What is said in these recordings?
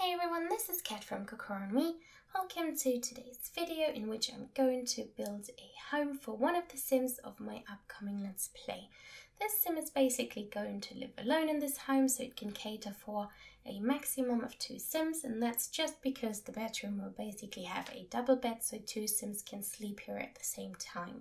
Hey everyone, this is Kat from Kokoro&me. Welcome to today's video in which I'm going to build a home for one of the Sims of my upcoming Let's Play. This Sim is basically going to live alone in this home so it can cater for a maximum of 2 Sims, and that's just because the bedroom will basically have a double bed so 2 Sims can sleep here at the same time.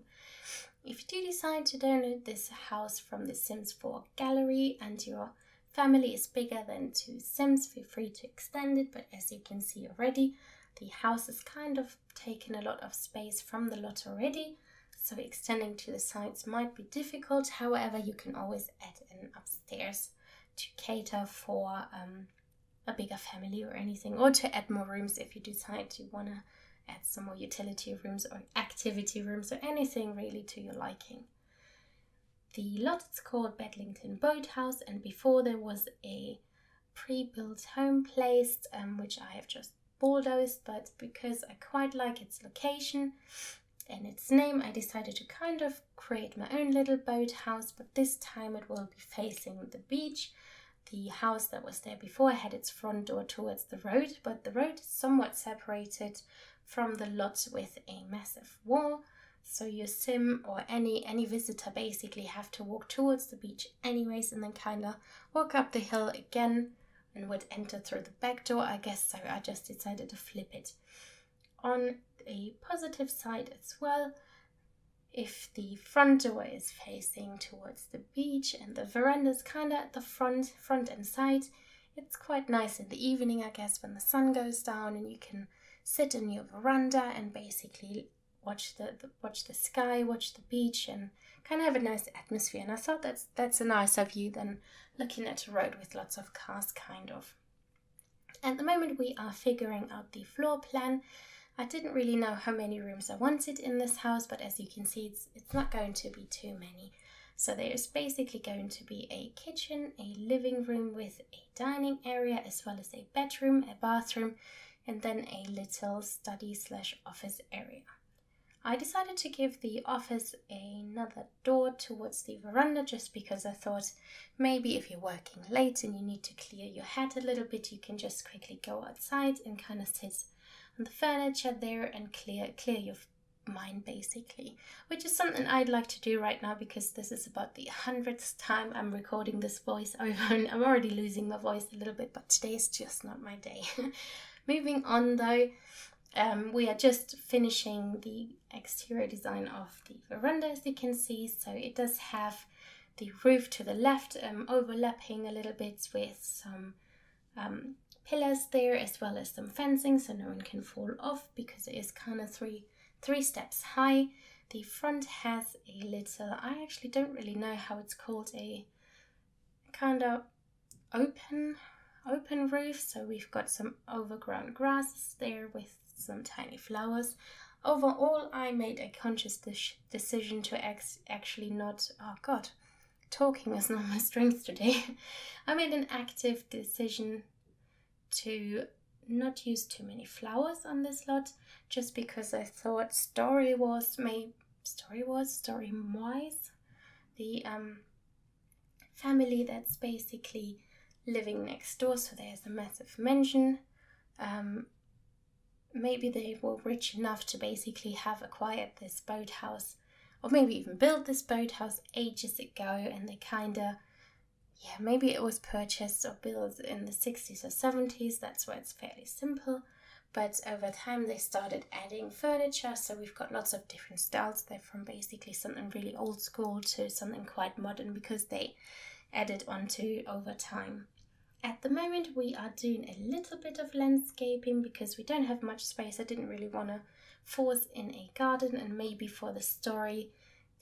If you do decide to download this house from the Sims 4 gallery and your family is bigger than 2 Sims, feel free to extend it, but as you can see already, the house has kind of taken a lot of space from the lot already, so extending to the sides might be difficult. However, you can always add in upstairs to cater for a bigger family or anything, or to add more rooms if you decide to want to add some more utility rooms or activity rooms or anything really to your liking. The lot is called Bedlington Boathouse, and before there was a pre-built home placed, which I have just bulldozed, but because I quite like its location and its name, I decided to kind of create my own little boathouse, but this time it will be facing the beach. The house that was there before had its front door towards the road, but the road is somewhat separated from the lot with a massive wall. So your Sim or any visitor basically have to walk towards the beach anyways and then kind of walk up the hill again and would enter through the back door, I guess. So I just decided to flip it. On a positive side as well, if the front door is facing towards the beach and the veranda is kind of at the front and side, it's quite nice in the evening, I guess, when the sun goes down and you can sit in your veranda and basically watch the sky, watch the beach, and kind of have a nice atmosphere. And I thought that's a nicer view than looking at a road with lots of cars, kind of. At the moment we are figuring out the floor plan. I didn't really know how many rooms I wanted in this house, but as you can see, it's not going to be too many. So there's basically going to be a kitchen, a living room with a dining area, as well as a bedroom, a bathroom, and then a little study/office area. I decided to give the office another door towards the veranda just because I thought maybe if you're working late and you need to clear your head a little bit, you can just quickly go outside and kind of sit on the furniture there and clear your mind basically, which is something I'd like to do right now because this is about the 100th time I'm recording this voice over and I'm already losing my voice a little bit, but today is just not my day. Moving on though, we are just finishing the exterior design of the veranda, as you can see. So it does have the roof to the left overlapping a little bit with some pillars there, as well as some fencing so no one can fall off because it is kind of three steps high. The front has a little, I actually don't really know how it's called, a kind of open roof. So we've got some overgrown grasses there with some tiny flowers. Overall, I made a conscious decision to actually not, oh god, talking is not my strength today. I made an active decision to not use too many flowers on this lot, just because I thought story-wise, the family that's basically living next door, so there's a massive mansion, maybe they were rich enough to basically have acquired this boathouse, or maybe even built this boathouse ages ago, and they kind of, maybe it was purchased or built in the 60s or 70s, that's why it's fairly simple. But over time they started adding furniture, so we've got lots of different styles there, from basically something really old school to something quite modern, because they added onto over time. At the moment we are doing a little bit of landscaping because we don't have much space. I didn't really want to force in a garden, and maybe for the story,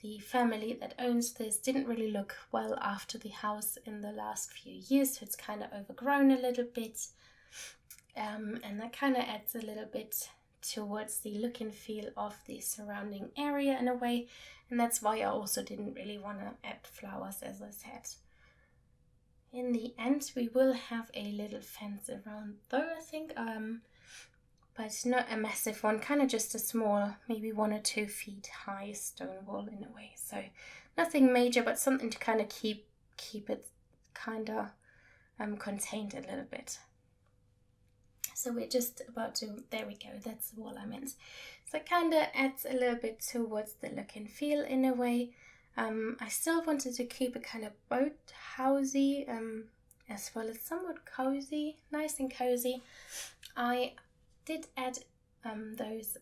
the family that owns this didn't really look well after the house in the last few years, so it's kind of overgrown a little bit, and that kind of adds a little bit towards the look and feel of the surrounding area in a way, and that's why I also didn't really want to add flowers, as I said. In the end, we will have a little fence around though, I think, but not a massive one, kind of just a small, maybe 1 or 2 feet high stone wall in a way. So nothing major, but something to kind of keep it kind of contained a little bit. So we're just about to, there we go, that's the wall I meant. So it kind of adds a little bit towards the look and feel in a way. I still wanted to keep it kind of boathousey, as well as somewhat cozy, nice and cozy. I did add those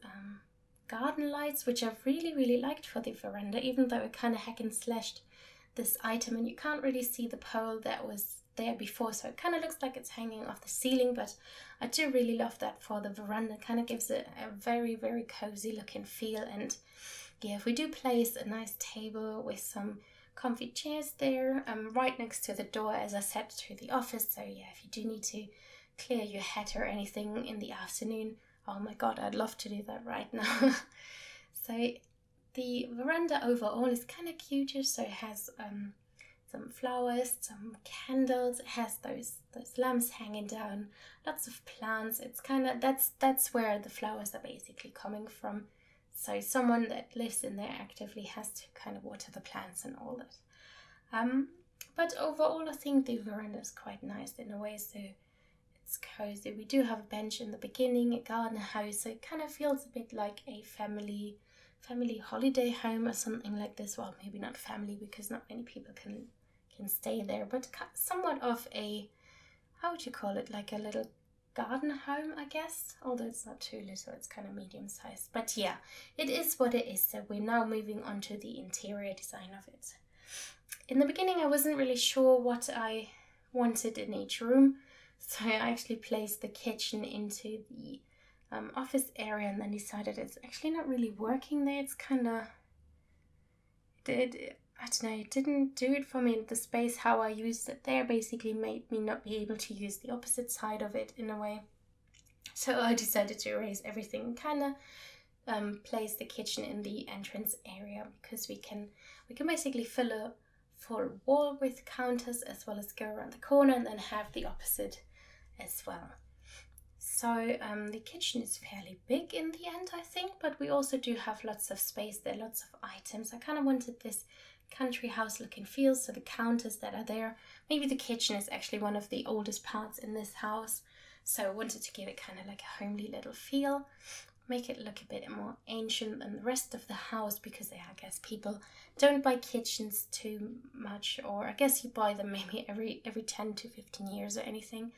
garden lights, which I really liked for the veranda, even though I kind of hack and slashed this item and you can't really see the pole that was there before, so it kind of looks like it's hanging off the ceiling, but I do really love that for the veranda. It kind of gives it a very cozy look and feel. And yeah, if we do place a nice table with some comfy chairs there, right next to the door, as I said, to the office. So yeah, if you do need to clear your head or anything in the afternoon, oh my god, I'd love to do that right now. So the veranda overall is kind of cutish, so it has some flowers, some candles, it has those lamps hanging down, lots of plants. It's kind of, that's where the flowers are basically coming from. So someone that lives in there actively has to kind of water the plants and all that. But overall I think the veranda is quite nice in a way, so it's cozy. We do have a bench in the beginning, a garden house, so it kind of feels a bit like a family holiday home or something like this. Well, maybe not family because not many people can stay there, but somewhat of a, how would you call it, like a little garden home, I guess, although it's not too little, it's kind of medium sized. But yeah, it is what it is. So we're now moving on to the interior design of it. In the beginning I wasn't really sure what I wanted in each room, so I actually placed the kitchen into the office area and then decided it's actually not really working there. It's kind of, I don't know, it didn't do it for me. The space how I used it there basically made me not be able to use the opposite side of it in a way. So I decided to erase everything and kind of place the kitchen in the entrance area, because we can basically fill a full wall with counters as well as go around the corner and then have the opposite as well. So the kitchen is fairly big in the end, I think, but we also do have lots of space there, lots of items. I kind of wanted this country house look and feel, so the counters that are there, maybe the kitchen is actually one of the oldest parts in this house, so I wanted to give it kind of like a homely little feel, make it look a bit more ancient than the rest of the house, because I guess people don't buy kitchens too much, or I guess you buy them maybe every 10 to 15 years or anything.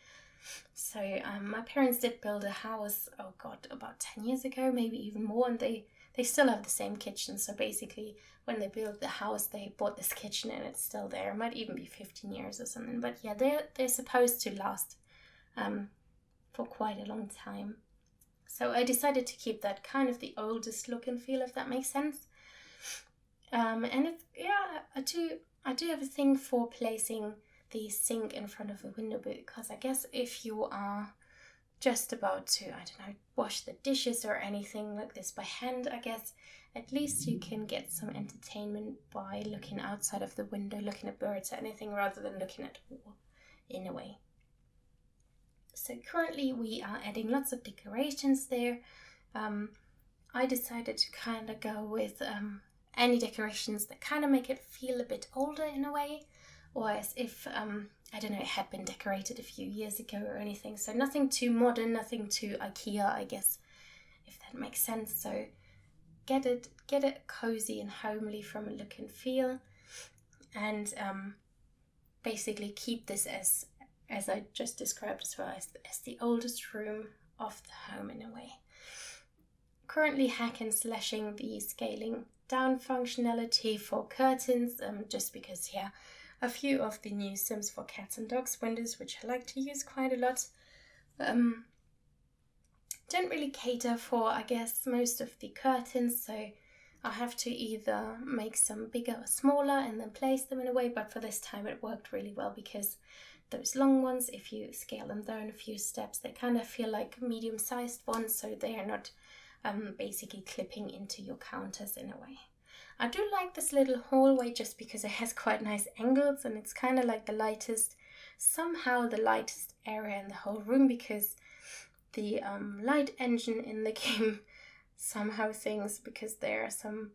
So my parents did build a house, oh god, about 10 years ago, maybe even more, and they still have the same kitchen. So basically when they built the house they bought this kitchen and it's still there. It might even be 15 years or something, but yeah, they're supposed to last for quite a long time. So I decided to keep that kind of the oldest look and feel, if that makes sense. And it's, yeah, I do have a thing for placing the sink in front of the window, because I guess if you are just about to, I don't know, wash the dishes or anything like this by hand, I guess at least you can get some entertainment by looking outside of the window, looking at birds or anything, rather than looking at the wall in a way. So currently we are adding lots of decorations there. I decided to kind of go with any decorations that kind of make it feel a bit older in a way, or as if, I don't know, it had been decorated a few years ago or anything. So nothing too modern, nothing too IKEA, I guess, if that makes sense. So get it cozy and homely from a look and feel, and basically keep this as I just described as well, as the oldest room of the home in a way. Currently hack and slashing the scaling down functionality for curtains, just because, yeah, a few of the new Sims for cats and dogs windows, which I like to use quite a lot, don't really cater for, I guess, most of the curtains, so I have to either make some bigger or smaller and then place them in a way, but for this time it worked really well, because those long ones, if you scale them down a few steps, they kind of feel like medium-sized ones, so they are not basically clipping into your counters in a way. I do like this little hallway just because it has quite nice angles, and it's kind of like somehow the lightest area in the whole room, because the light engine in the game somehow sings, because there are some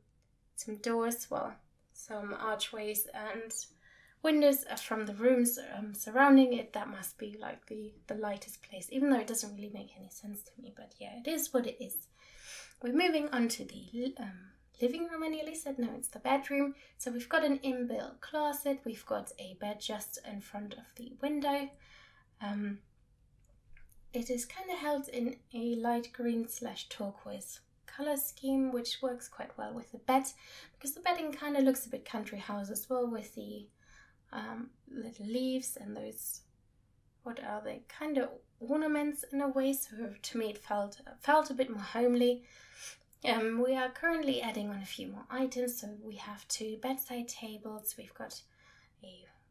doors, well, some archways and windows from the rooms surrounding it, that must be like the lightest place, even though it doesn't really make any sense to me. But yeah, it is what it is. We're moving on to the living room, I nearly said. No, it's the bedroom. So we've got an inbuilt closet. We've got a bed just in front of the window. It is kind of held in a light green / turquoise color scheme, which works quite well with the bed, because the bedding kind of looks a bit country house as well, with the little leaves and those, what are they, kind of ornaments in a way. So to me it felt a bit more homely. We are currently adding on a few more items. So we have 2 bedside tables. We've got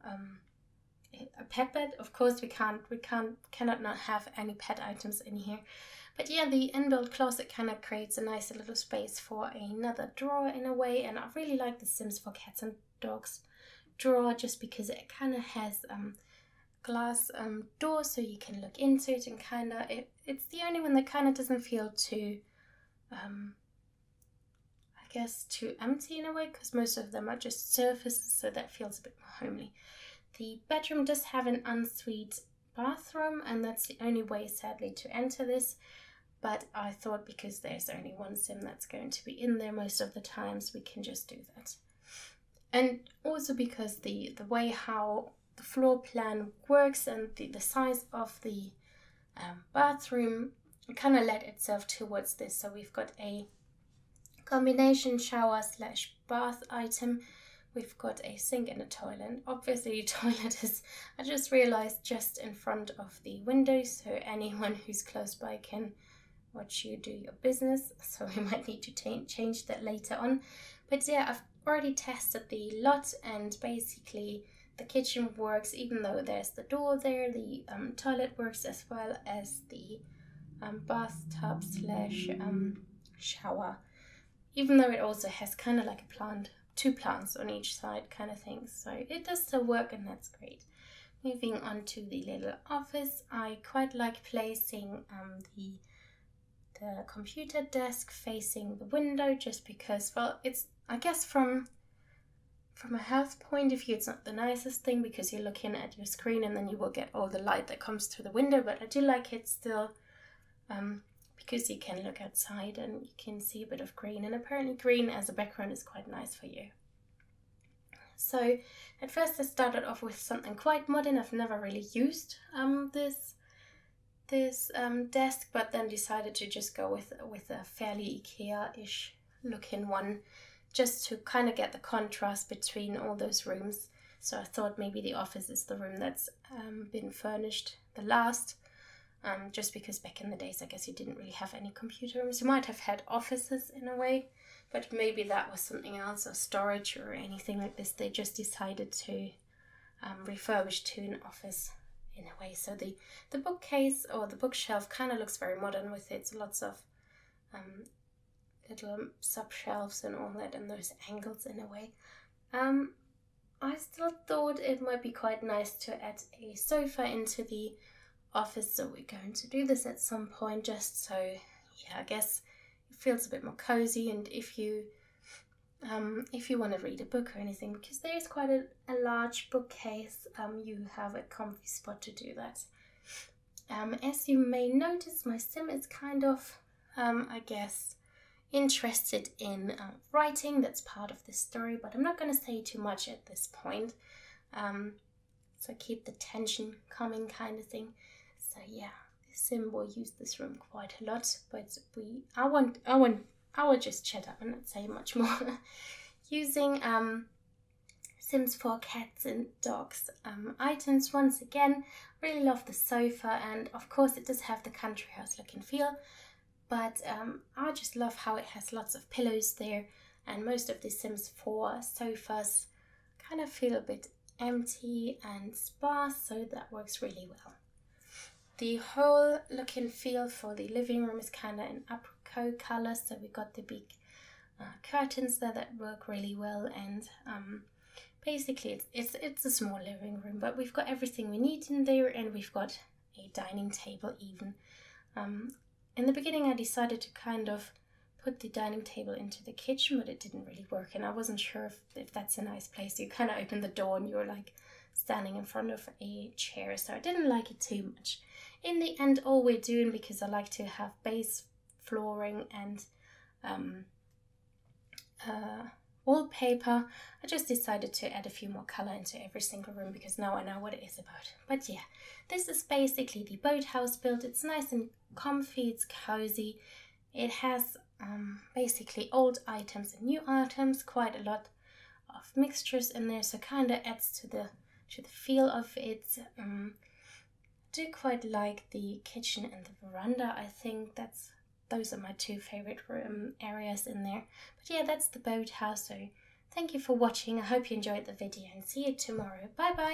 a pet bed. Of course, we cannot not have any pet items in here. But yeah, the inbuilt closet kind of creates a nice little space for another drawer in a way. And I really like the Sims for Cats and Dogs drawer, just because it kind of has glass door, so you can look into it, and kind of it's the only one that kind of doesn't feel too I guess too empty in a way, because most of them are just surfaces, so that feels a bit more homely. The bedroom does have an ensuite bathroom, and that's the only way, sadly, to enter this. But I thought, because there's only one Sim that's going to be in there most of the times, we can just do that. And also because the way how the floor plan works and the size of the bathroom kind of led itself towards this. So we've got a combination shower / bath item. We've got a sink and a toilet. Obviously the toilet is, I just realized, just in front of the window, so anyone who's close by can watch you do your business. So we might need to change that later on. But yeah, I've already tested the lot, and basically the kitchen works, even though there's the door there. The toilet works, as well as the bathtub / shower, even though it also has kind of like a plant, 2 plants on each side kind of thing. So it does still work, and that's great. Moving on to the little office, I quite like placing the computer desk facing the window, just because, well, it's, I guess from a health point of view, it's not the nicest thing, because you're looking at your screen and then you will get all the light that comes through the window. But I do like it still, because you can look outside and you can see a bit of green, and apparently green as a background is quite nice for you. So at first I started off with something quite modern. I've never really used this desk, but then decided to just go with a fairly IKEA-ish looking one, just to kind of get the contrast between all those rooms. So I thought maybe the office is the room that's been furnished the last, just because back in the days, I guess, you didn't really have any computer rooms. You might have had offices in a way, but maybe that was something else, or storage or anything like this. They just decided to refurbish to an office in a way. So the bookcase, or the bookshelf, kind of looks very modern with its lots of little sub-shelves and all that, and those angles in a way. I still thought it might be quite nice to add a sofa into the office, so we're going to do this at some point, just so, yeah, I guess it feels a bit more cozy. And if you want to read a book or anything, because there is quite a large bookcase, you have a comfy spot to do that. As you may notice, my Sim is kind of, I guess, interested in writing. That's part of the story, but I'm not going to say too much at this point. So keep the tension coming, kind of thing. So yeah, the Sim will use this room quite a lot, but I will just shut up and not say much more. Using Sims for Cats and Dogs items once again. Really love the sofa, and of course it does have the country house look and feel, but I just love how it has lots of pillows there, and most of the Sims 4 sofas kind of feel a bit empty and sparse, so that works really well. The whole look and feel for the living room is kind of an apricot color, so we got the big curtains there that work really well, and basically it's a small living room, but we've got everything we need in there, and we've got a dining table even. In the beginning I decided to kind of put the dining table into the kitchen, but it didn't really work, and I wasn't sure if that's a nice place. You kind of open the door and you're like standing in front of a chair, so I didn't like it too much. In the end, all we're doing, because I like to have base flooring and wallpaper, I just decided to add a few more color into every single room, because now I know what it is about. But yeah, this is basically the Boathouse build. It's nice and comfy, it's cozy. It has basically old items and new items, quite a lot of mixtures in there, so kind of adds to the feel of it. I do quite like the kitchen and the veranda. I think those are my two favorite areas in there. But yeah, that's the Boathouse. So thank you for watching. I hope you enjoyed the video, and see you tomorrow. Bye bye.